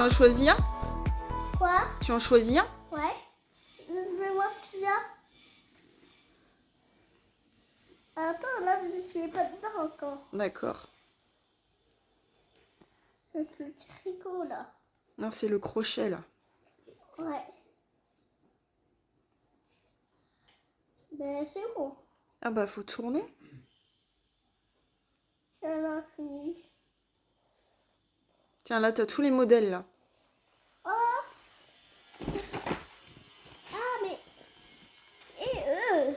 en choisis un? Quoi? Tu en choisis un? Ouais. Je vais voir ce qu'il y a. Attends, là, je ne suis pas dedans encore. D'accord. Le petit tricot, là. Non, c'est le crochet, là. Ouais. Ben, c'est bon. Ah bah, faut tourner. C'est la fini. Tiens, là, t'as tous les modèles, là. Oh! Ah, mais... Et eux?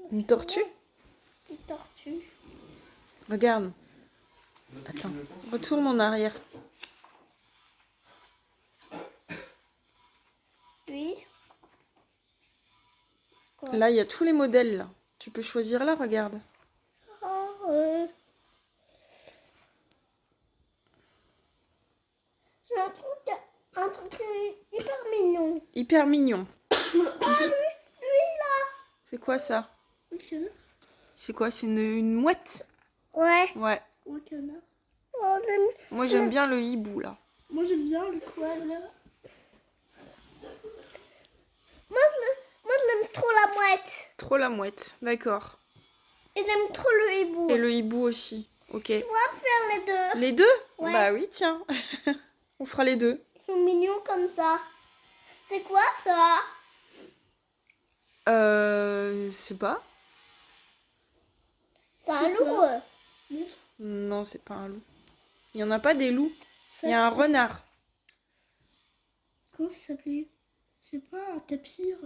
Une tortue? Une tortue. Regarde. Attends, retourne en arrière. Oui. Quoi? Là, il y a tous les modèles, là. Tu peux choisir là, regarde. Oh, c'est un truc hyper mignon. Hyper mignon. Ah, lui, là. C'est quoi, ça? Le canard. C'est quoi? C'est une mouette? Ouais. Ouais. Le canard. Oh, Moi, j'aime bien le hibou, là. Moi, j'aime bien le koala. Moi, je l'aime trop la mouette. Trop la mouette, d'accord. Et j'aime trop le hibou. Et le hibou aussi, ok. Tu vas faire les deux. Les deux? Ouais. Bah oui, tiens. On fera les deux. Ils sont mignons comme ça. C'est quoi ça? Je sais pas. C'est un loup. Non, c'est pas un loup. Il y en a pas des loups. Ça, Il y a un c'est- renard. Comment ça s'appelait? C'est pas un tapir.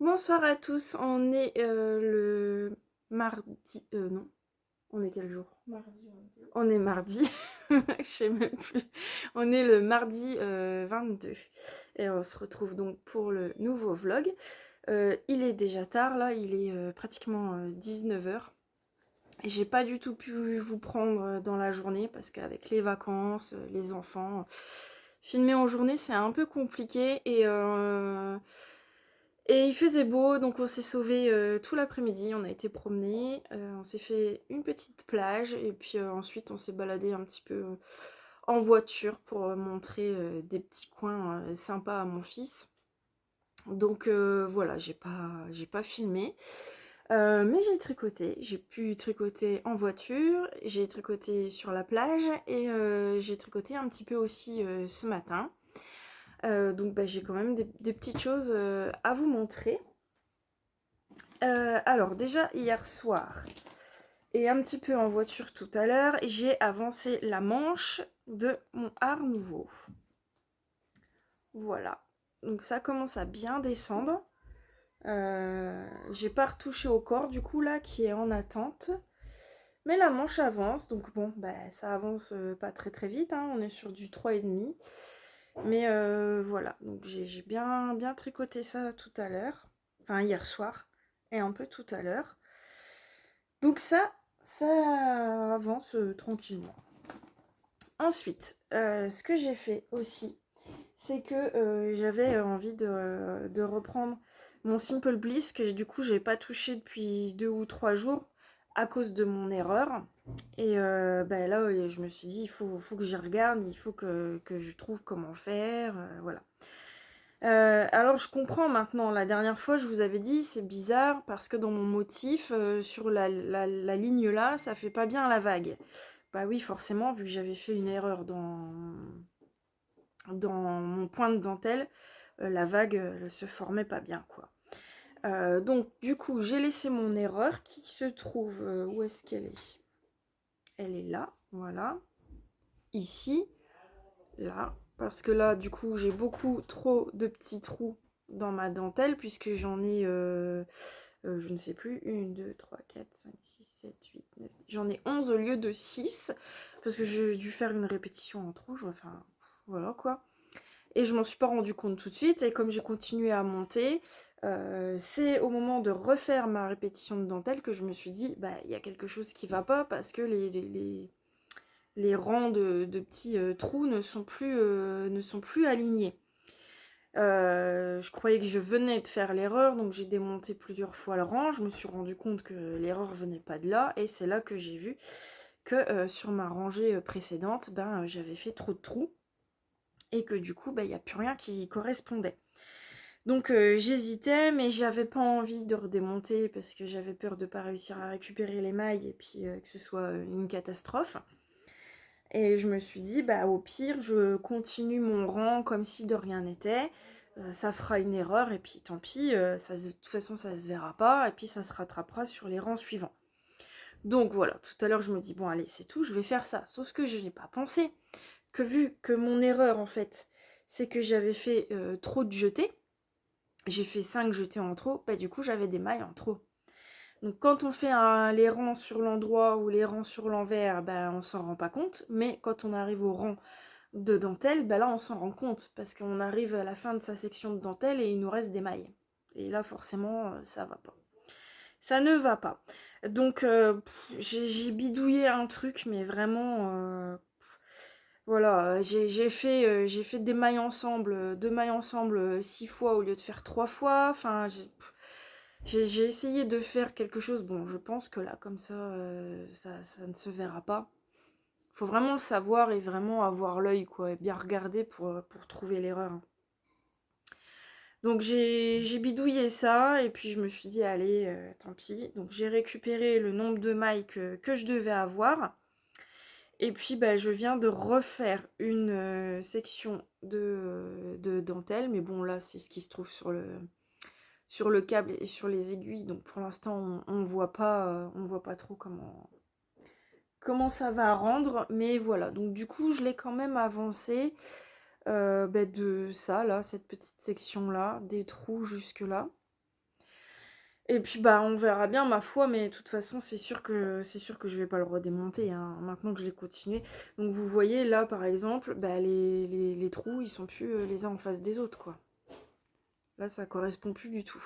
Bonsoir à tous, on est le mardi... non, on est quel jour? Mardi. On est mardi, je sais même plus. On est le mardi 22 et on se retrouve donc pour le nouveau vlog. Il est déjà tard là, il est pratiquement 19h. Et j'ai pas du tout pu vous prendre dans la journée parce qu'avec les vacances, les enfants, filmer en journée c'est un peu compliqué et il faisait beau, donc on s'est sauvé tout l'après-midi, on a été promener, on s'est fait une petite plage et puis ensuite on s'est baladé un petit peu en voiture pour montrer des petits coins sympas à mon fils. Donc voilà, j'ai pas filmé. Mais j'ai tricoté, j'ai pu tricoter en voiture, j'ai tricoté sur la plage et j'ai tricoté un petit peu aussi ce matin. Donc bah, j'ai quand même des petites choses à vous montrer. Alors déjà hier soir et un petit peu en voiture tout à l'heure, j'ai avancé la manche de mon Art Nouveau. Voilà, donc ça commence à bien descendre. J'ai pas retouché au corps du coup là qui est en attente, mais la manche avance, donc bon bah ça avance pas très vite, hein. On est sur du 3,5, mais voilà, donc j'ai bien tricoté ça tout à l'heure, enfin hier soir et un peu tout à l'heure, donc ça avance tranquillement. Ensuite ce que j'ai fait aussi, c'est que j'avais envie de reprendre mon Simple Bliss, que du coup j'ai pas touché depuis 2 ou 3 jours à cause de mon erreur. Et bah, là, je me suis dit, faut que j'y regarde, il faut que je trouve comment faire, voilà. Alors je comprends maintenant, la dernière fois je vous avais dit, c'est bizarre parce que dans mon motif, sur la ligne là, ça fait pas bien la vague. Bah oui, forcément, vu que j'avais fait une erreur dans mon point de dentelle, la vague elle se formait pas bien, quoi. Donc du coup, j'ai laissé mon erreur qui se trouve, où est-ce qu'elle est? Elle est là, voilà. Ici, là, parce que là, du coup, j'ai beaucoup trop de petits trous dans ma dentelle, puisque j'en ai, je ne sais plus, 1, 2, 3, 4, 5, 6, 7, 8, 9, j'en ai 11 au lieu de 6, parce que j'ai dû faire une répétition en rouge, enfin, voilà quoi. Et je m'en suis pas rendu compte tout de suite, et comme j'ai continué à monter, c'est au moment de refaire ma répétition de dentelle que je me suis dit, bah, il y a quelque chose qui va pas, parce que les rangs de petits trous ne sont plus alignés. Je croyais que je venais de faire l'erreur, donc j'ai démonté plusieurs fois le rang. Je me suis rendu compte que l'erreur venait pas de là, et c'est là que j'ai vu que sur ma rangée précédente, j'avais fait trop de trous, et que du coup, il n'y a plus rien qui correspondait. Donc j'hésitais, mais j'avais pas envie de redémonter parce que j'avais peur de pas réussir à récupérer les mailles et puis que ce soit une catastrophe. Et je me suis dit, bah au pire, je continue mon rang comme si de rien n'était. Ça fera une erreur et puis tant pis, de toute façon ça se verra pas et puis ça se rattrapera sur les rangs suivants. Donc voilà, tout à l'heure je me dis, bon allez, c'est tout, je vais faire ça. Sauf que je n'ai pas pensé que vu que mon erreur en fait, c'est que j'avais fait trop de jetés, j'ai fait 5 jetés en trop, bah du coup j'avais des mailles en trop. Donc quand on fait les rangs sur l'endroit ou les rangs sur l'envers, on s'en rend pas compte, mais quand on arrive au rang de dentelle, là on s'en rend compte, parce qu'on arrive à la fin de sa section de dentelle et il nous reste des mailles. Et là forcément ça va pas. Ça ne va pas. Donc j'ai bidouillé un truc, mais vraiment... voilà, j'ai fait des mailles ensemble, 2 mailles ensemble 6 fois au lieu de faire 3 fois. Enfin, j'ai essayé de faire quelque chose. Bon, je pense que là, comme ça, ça ne se verra pas. Faut vraiment le savoir et vraiment avoir l'œil, quoi, et bien regarder pour trouver l'erreur. Donc j'ai bidouillé ça, et puis je me suis dit, allez, tant pis. Donc j'ai récupéré le nombre de mailles que je devais avoir. Et puis je viens de refaire une section de dentelle, mais bon là c'est ce qui se trouve sur le câble et sur les aiguilles, donc pour l'instant on voit pas trop comment ça va rendre, mais voilà. Donc du coup je l'ai quand même avancé de ça là, cette petite section là, des trous jusque là. Et puis on verra bien, ma foi, mais de toute façon c'est sûr que je vais pas le redémonter, hein, maintenant que je l'ai continué. Donc vous voyez là par exemple, les trous ils sont plus les uns en face des autres, quoi. Là ça correspond plus du tout.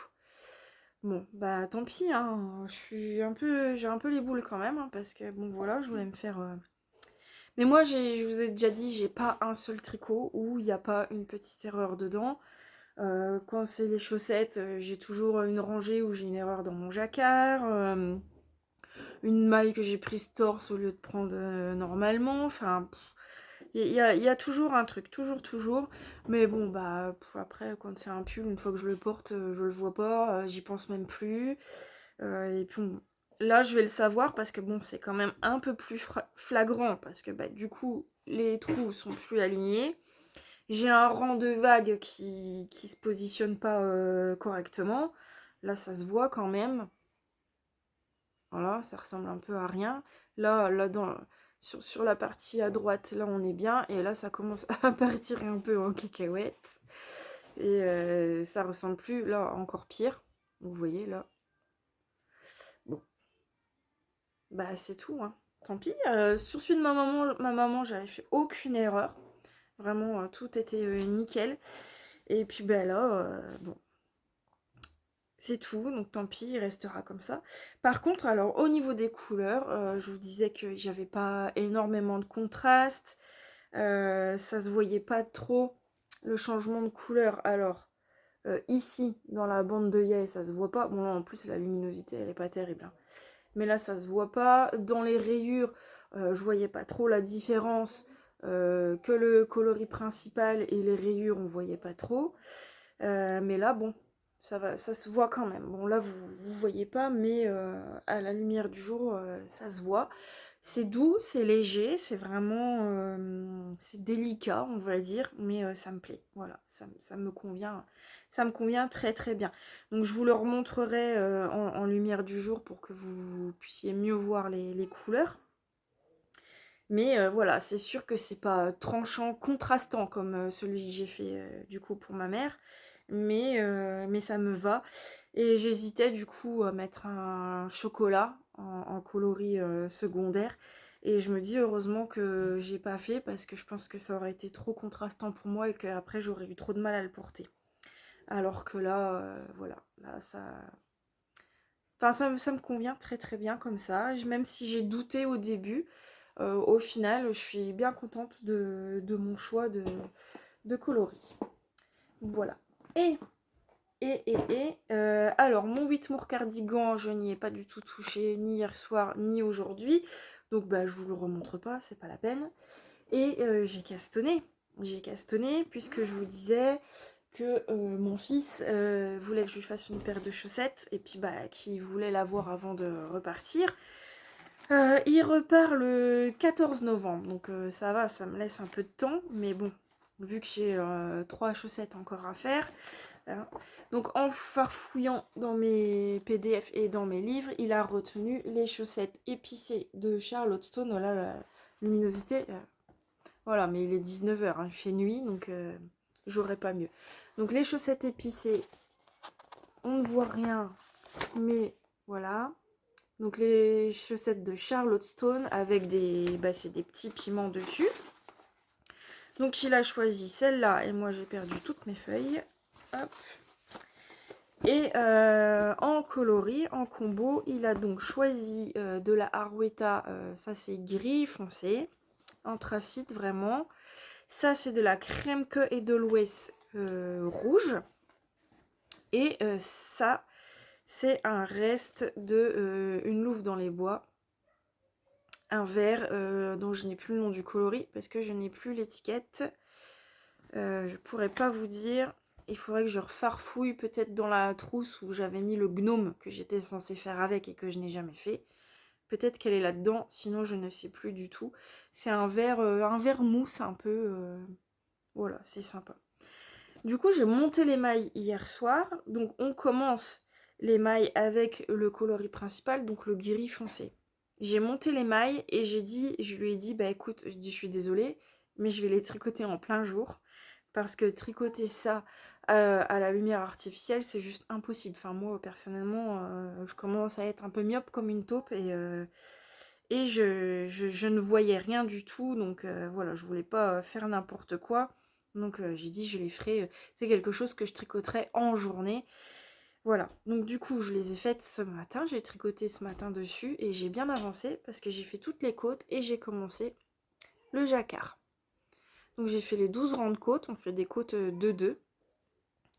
Bon tant pis, hein, j'ai un peu les boules quand même, hein, parce que bon voilà, je voulais me faire. Mais moi je vous ai déjà dit, j'ai pas un seul tricot où il n'y a pas une petite erreur dedans. Quand c'est les chaussettes, j'ai toujours une rangée où j'ai une erreur dans mon jacquard, une maille que j'ai prise torse au lieu de prendre normalement. Enfin, il y a toujours un truc, toujours. Mais bon, après, quand c'est un pull, une fois que je le porte, je le vois pas, j'y pense même plus. Et puis là, je vais le savoir parce que bon, c'est quand même un peu plus flagrant parce que du coup, les trous sont plus alignés. J'ai un rang de vagues qui se positionne pas correctement. Là, ça se voit quand même. Voilà, ça ressemble un peu à rien. Là sur la partie à droite, là, on est bien. Et là, ça commence à partir un peu en cacahuète. Et ça ressemble plus. Là, encore pire. Vous voyez, là. Bon. C'est tout, hein. Tant pis. Sur celui de ma maman, j'avais fait aucune erreur. Vraiment, tout était nickel. Et puis là, bon, c'est tout, donc tant pis, il restera comme ça. Par contre, alors au niveau des couleurs, je vous disais que j'avais pas énormément de contraste, ça se voyait pas trop le changement de couleur, alors, ici, dans la bande d'œillet, ça se voit pas. Bon, là, en plus, la luminosité, elle est pas terrible, hein. Mais là, ça se voit pas. Dans les rayures, je voyais pas trop la différence. Que le coloris principal et les rayures, on voyait pas trop. Mais là, bon, ça va, ça se voit quand même. Bon, là, vous voyez pas, mais à la lumière du jour, ça se voit. C'est doux, c'est léger, c'est vraiment... c'est délicat, on va dire, mais ça me plaît. Voilà, ça me convient. Ça me convient très très bien. Donc je vous le remontrerai en lumière du jour pour que vous puissiez mieux voir les couleurs. Mais voilà, c'est sûr que c'est pas tranchant, contrastant comme celui que j'ai fait du coup pour ma mère. Mais ça me va. Et j'hésitais du coup à mettre un chocolat en coloris secondaire. Et je me dis heureusement que j'ai pas fait parce que je pense que ça aurait été trop contrastant pour moi et qu'après j'aurais eu trop de mal à le porter. Alors que là, voilà, là ça... Enfin, ça me convient très très bien comme ça. Même si j'ai douté au début, au final, je suis bien contente de mon choix de coloris. Voilà. Alors, mon Whitmore cardigan, je n'y ai pas du tout touché, ni hier soir, ni aujourd'hui. Donc, bah, je vous le remontre pas, c'est pas la peine. Et j'ai castonné. J'ai castonné, puisque je vous disais que mon fils voulait que je lui fasse une paire de chaussettes, et puis, bah, qu'il voulait l'avoir avant de repartir. Il repart le 14 novembre, donc ça va, ça me laisse un peu de temps, mais bon, vu que j'ai 3 chaussettes encore à faire. Voilà. Donc en farfouillant dans mes PDF et dans mes livres, il a retenu les chaussettes épicées de Charlotte Stone. Voilà la luminosité. Voilà, mais il est 19h, hein, il fait nuit, donc j'aurais pas mieux. Donc les chaussettes épicées, on ne voit rien, mais voilà. Donc les chaussettes de Charlotte Stone avec c'est des petits piments dessus. Donc il a choisi celle-là et moi j'ai perdu toutes mes feuilles. Hop. Et en coloris, en combo, il a donc choisi de la Arwetta, ça c'est gris foncé, anthracite vraiment. Ça c'est de la Kremke et de l'Ouest rouge. Et ça c'est un reste de une louve dans les bois. Un vert dont je n'ai plus le nom du coloris parce que je n'ai plus l'étiquette. Je pourrais pas vous dire. Il faudrait que je refarfouille peut-être dans la trousse où j'avais mis le gnome que j'étais censée faire avec et que je n'ai jamais fait. Peut-être qu'elle est là-dedans, sinon je ne sais plus du tout. C'est un vert mousse un peu. Voilà, c'est sympa. Du coup, j'ai monté les mailles hier soir. Donc on commence les mailles avec le coloris principal, donc le gris foncé. J'ai monté les mailles et je lui ai dit, bah écoute, je suis désolée, mais je vais les tricoter en plein jour. Parce que tricoter ça à la lumière artificielle, c'est juste impossible. Enfin, moi, personnellement, je commence à être un peu myope comme une taupe et je ne voyais rien du tout. Donc voilà, je voulais pas faire n'importe quoi. Donc j'ai dit, je les ferai. C'est quelque chose que je tricoterai en journée. Voilà, donc du coup je les ai faites ce matin, j'ai tricoté ce matin dessus et j'ai bien avancé parce que j'ai fait toutes les côtes et j'ai commencé le jacquard. Donc j'ai fait les 12 rangs de côtes, on fait des côtes de 2.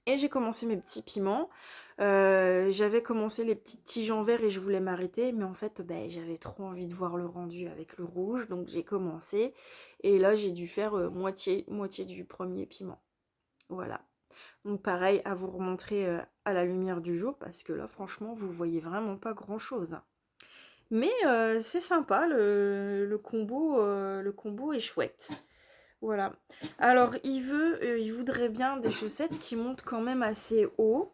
Et j'ai commencé mes petits piments. J'avais commencé les petites tiges en verre et je voulais m'arrêter, mais en fait j'avais trop envie de voir le rendu avec le rouge, donc j'ai commencé. Et là j'ai dû faire moitié du premier piment. Voilà. Donc pareil, à vous remontrer à la lumière du jour, parce que là, franchement, vous voyez vraiment pas grand-chose. Mais c'est sympa, le combo est chouette. Voilà. Alors, il voudrait bien des chaussettes qui montent quand même assez haut.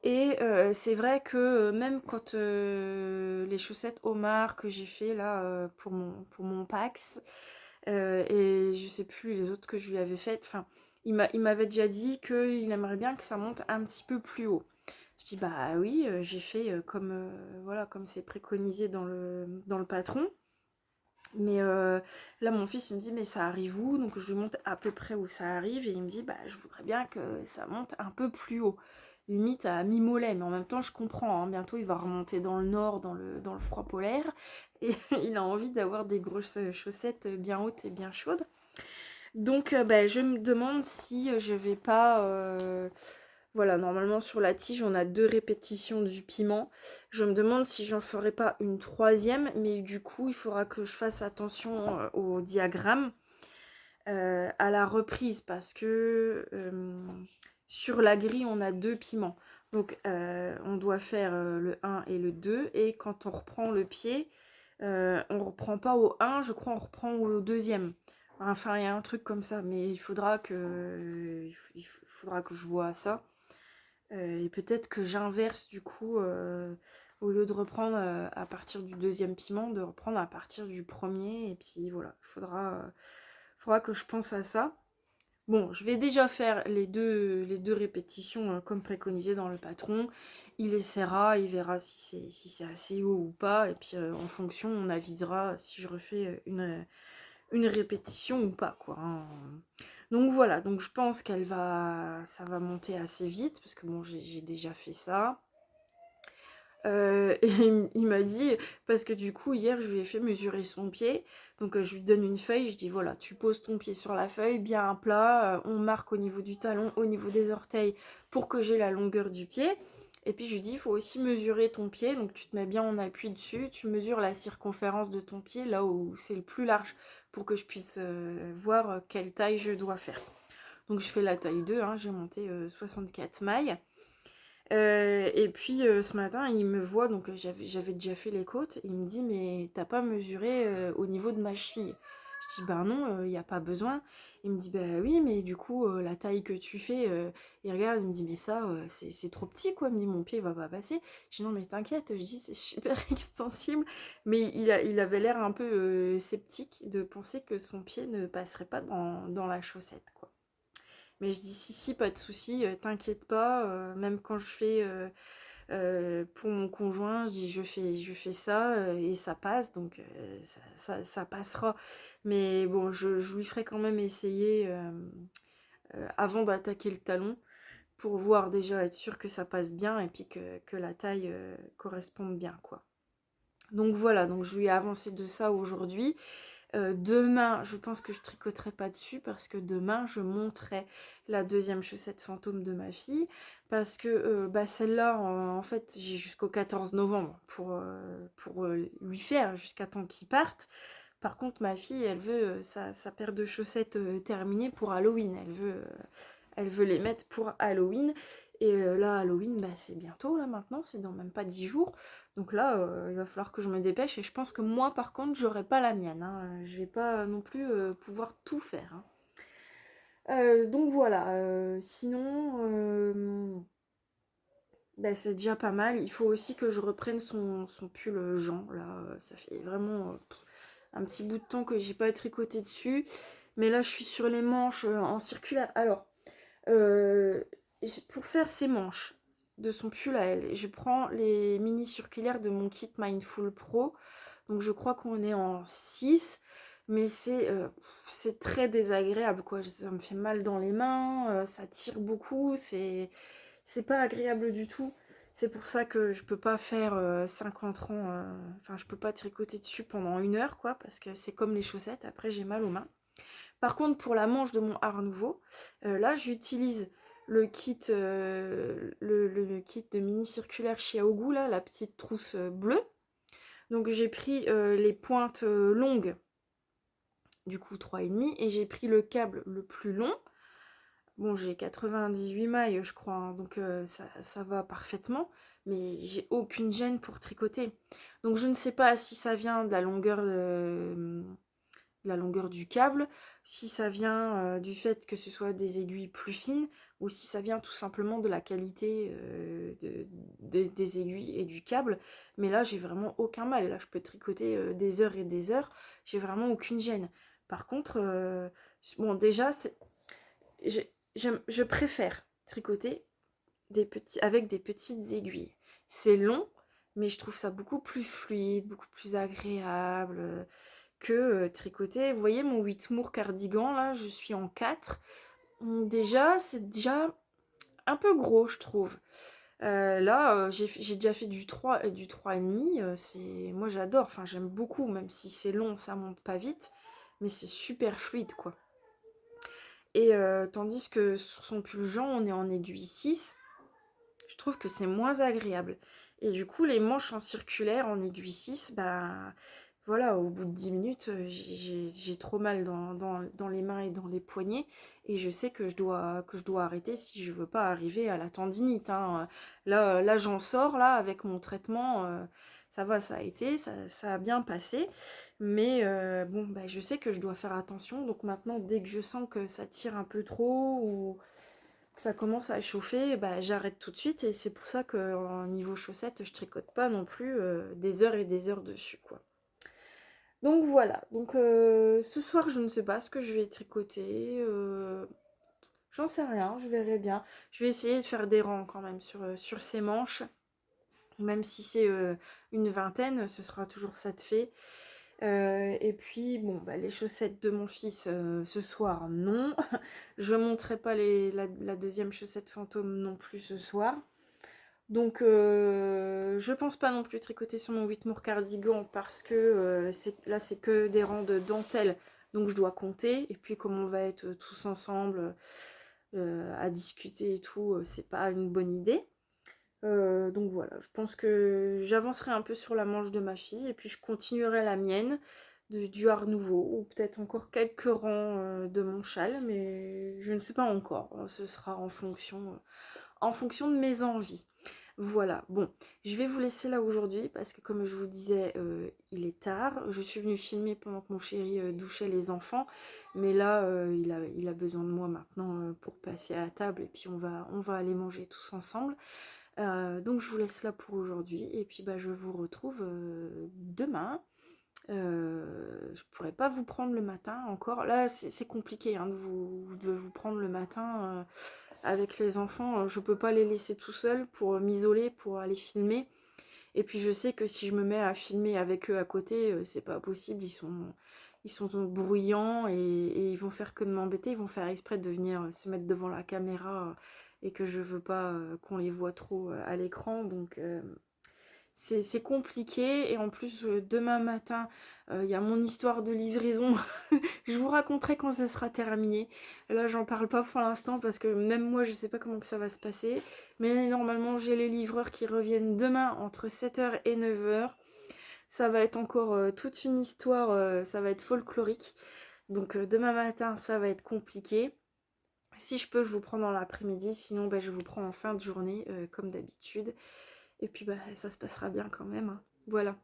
Et c'est vrai que même quand les chaussettes Omar que j'ai fait là pour mon Pax, et je sais plus les autres que je lui avais faites, enfin, il m'avait déjà dit qu'il aimerait bien que ça monte un petit peu plus haut. Je dis bah oui, j'ai fait voilà, comme c'est préconisé dans le patron. Mais là mon fils il me dit mais ça arrive où? Donc je lui montre à peu près où ça arrive et il me dit bah je voudrais bien que ça monte un peu plus haut. Limite à mi-mollet, mais en même temps je comprends, hein, bientôt il va remonter dans le nord, dans le froid polaire, et il a envie d'avoir des grosses chaussettes bien hautes et bien chaudes. Donc bah, je me demande si je vais pas... voilà, normalement sur la tige, on a 2 répétitions du piment. Je me demande si j'en ferai pas une troisième, mais du coup, il faudra que je fasse attention au diagramme à la reprise parce que sur la grille, on a 2 piments. Donc, on doit faire le 1 et le 2. Et quand on reprend le pied, on reprend pas au 1, je crois, on reprend au deuxième. Enfin, il y a un truc comme ça, mais il faudra que je vois ça. Et peut-être que j'inverse du coup, au lieu de reprendre à partir du deuxième piment, de reprendre à partir du premier. Et puis voilà, il faudra que je pense à ça. Bon, je vais déjà faire les deux répétitions comme préconisé dans le patron. Il essaiera, il verra si c'est assez haut ou pas. Et puis en fonction, on avisera si je refais une répétition ou pas, quoi, hein. Donc voilà, donc je pense ça va monter assez vite, parce que bon, j'ai déjà fait ça. Et il m'a dit, parce que du coup, hier, je lui ai fait mesurer son pied. Donc je lui donne une feuille, je dis, voilà, tu poses ton pied sur la feuille, bien à plat, on marque au niveau du talon, au niveau des orteils, pour que j'ai la longueur du pied. Et puis je lui dis, il faut aussi mesurer ton pied, donc tu te mets bien en appui dessus, tu mesures la circonférence de ton pied, là où c'est le plus large, pour que je puisse voir quelle taille je dois faire. Donc je fais la taille 2, hein, j'ai monté 64 mailles. Et puis ce matin, il me voit, donc j'avais déjà fait les côtes, il me dit, mais t'as pas mesuré au niveau de ma cheville? Je dis, ben non, il n'y a pas besoin. Il me dit, bah oui, mais du coup, la taille que tu fais, il regarde, il me dit, mais ça, c'est trop petit, quoi. Il me dit, mon pied va pas passer. Je dis, non, mais t'inquiète, je dis, c'est super extensible. Mais il avait l'air un peu sceptique de penser que son pied ne passerait pas dans la chaussette, quoi. Mais je dis si, pas de souci, t'inquiète pas, même quand je fais pour mon conjoint, je dis je fais ça et ça passe, donc ça passera. Mais bon, je lui ferai quand même essayer avant d'attaquer le talon pour voir déjà, être sûr que ça passe bien et puis que la taille corresponde bien, quoi. Donc voilà, donc je lui ai avancé de ça aujourd'hui. Demain, je pense que je tricoterai pas dessus parce que demain, je monterai la deuxième chaussette fantôme de ma fille. Parce que bah, celle-là, en fait, j'ai jusqu'au 14 novembre pour lui faire jusqu'à temps qu'il parte. Par contre, ma fille, elle veut sa paire de chaussettes terminée pour Halloween. Elle veut les mettre pour Halloween. Et là, Halloween, bah, c'est bientôt, là, maintenant. C'est dans même pas 10 jours. Donc là, il va falloir que je me dépêche. Et je pense que moi, par contre, j'aurai pas la mienne, hein. Je vais pas non plus pouvoir tout faire, hein. Donc voilà. Sinon, bah, c'est déjà pas mal. Il faut aussi que je reprenne son pull Jean. Là, ça fait vraiment un petit bout de temps que j'ai pas tricoté dessus. Mais là, je suis sur les manches en circulaire. Alors, euh, pour faire ces manches de son pull à elle, je prends les mini circulaires de mon kit Mindful Pro. Donc je crois qu'on est en 6, mais c'est très désagréable, quoi. Ça me fait mal dans les mains, ça tire beaucoup, c'est pas agréable du tout. C'est pour ça que je peux pas faire 50 rangs, enfin je peux pas tricoter dessus pendant 1 heure, quoi, parce que c'est comme les chaussettes, après j'ai mal aux mains. Par contre, pour la manche de mon Art Nouveau, là j'utilise le kit, le kit de mini circulaire chez Aogu, là, la petite trousse bleue. Donc j'ai pris les pointes longues, du coup 3,5, et j'ai pris le câble le plus long. Bon, j'ai 98 mailles, je crois, hein, donc ça va parfaitement, mais j'ai aucune gêne pour tricoter. Donc je ne sais pas si ça vient de la longueur du câble, si ça vient du fait que ce soit des aiguilles plus fines, ou si ça vient tout simplement de la qualité des aiguilles et du câble. Mais là, j'ai vraiment aucun mal. Là, je peux tricoter des heures et des heures. J'ai vraiment aucune gêne. Par contre, bon, déjà, je préfère tricoter avec des petites aiguilles. C'est long, mais je trouve ça beaucoup plus fluide, beaucoup plus agréable que tricoter. Vous voyez mon Whitmoor cardigan, là, je suis en 4. Déjà, c'est déjà un peu gros, je trouve. Là, j'ai déjà fait du 3 et du 3,5. Moi, j'adore. Enfin, j'aime beaucoup, même si c'est long, ça monte pas vite. Mais c'est super fluide, quoi. Et tandis que sur son pull Jean, on est en aiguille 6. Je trouve que c'est moins agréable. Et du coup, les manches en circulaire, en aiguille 6, bah voilà, au bout de 10 minutes, j'ai trop mal dans les mains et dans les poignets. Et je sais que je dois arrêter si je veux pas arriver à la tendinite, hein. Là j'en sors, là, avec mon traitement. Ça va, ça a été, ça a bien passé. Mais bon, bah, je sais que je dois faire attention. Donc maintenant, dès que je sens que ça tire un peu trop ou que ça commence à chauffer, bah, j'arrête tout de suite. Et c'est pour ça qu'en niveau chaussettes, je tricote pas non plus des heures et des heures dessus, quoi. Donc voilà, donc ce soir je ne sais pas ce que je vais tricoter, j'en sais rien, je verrai bien. Je vais essayer de faire des rangs quand même sur ces manches, même si c'est une vingtaine, ce sera toujours ça de fait. Et puis bon, bah, les chaussettes de mon fils ce soir, non. Je ne montrerai pas la deuxième chaussette fantôme non plus ce soir. Donc je pense pas non plus tricoter sur mon Whitmore cardigan parce que là c'est que des rangs de dentelle, donc je dois compter. Et puis comme on va être tous ensemble à discuter et tout, c'est pas une bonne idée. Donc voilà, je pense que j'avancerai un peu sur la manche de ma fille et puis je continuerai la mienne du Art Nouveau ou peut-être encore quelques rangs de mon châle, mais je ne sais pas encore. Ce sera en fonction de mes envies. Voilà, bon, je vais vous laisser là aujourd'hui parce que comme je vous disais, il est tard. Je suis venue filmer pendant que mon chéri douchait les enfants, mais là, il a besoin de moi maintenant pour passer à la table et puis on va aller manger tous ensemble. Donc je vous laisse là pour aujourd'hui et puis bah, je vous retrouve demain. Je pourrais pas vous prendre le matin encore. Là, c'est compliqué hein, de vous prendre le matin avec les enfants. Je peux pas les laisser tout seuls pour m'isoler, pour aller filmer. Et puis je sais que si je me mets à filmer avec eux à côté, c'est pas possible. Ils sont bruyants et ils vont faire que de m'embêter. Ils vont faire exprès de venir se mettre devant la caméra et que je veux pas qu'on les voit trop à l'écran. Donc c'est compliqué et en plus demain matin il y a mon histoire de livraison. Je vous raconterai quand ce sera terminé. Là j'en parle pas pour l'instant parce que même moi je sais pas comment que ça va se passer, mais normalement j'ai les livreurs qui reviennent demain entre 7h et 9h. Ça va être encore toute une histoire, ça va être folklorique. Donc demain matin ça va être compliqué. Si je peux je vous prends dans l'après-midi, sinon bah, je vous prends en fin de journée comme d'habitude. Et puis bah, ça se passera bien quand même, hein. Voilà.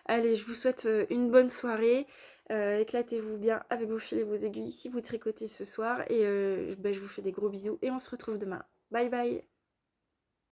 Allez, je vous souhaite une bonne soirée. Éclatez-vous bien avec vos fils et vos aiguilles si vous tricotez ce soir. Et bah, je vous fais des gros bisous et on se retrouve demain. Bye bye.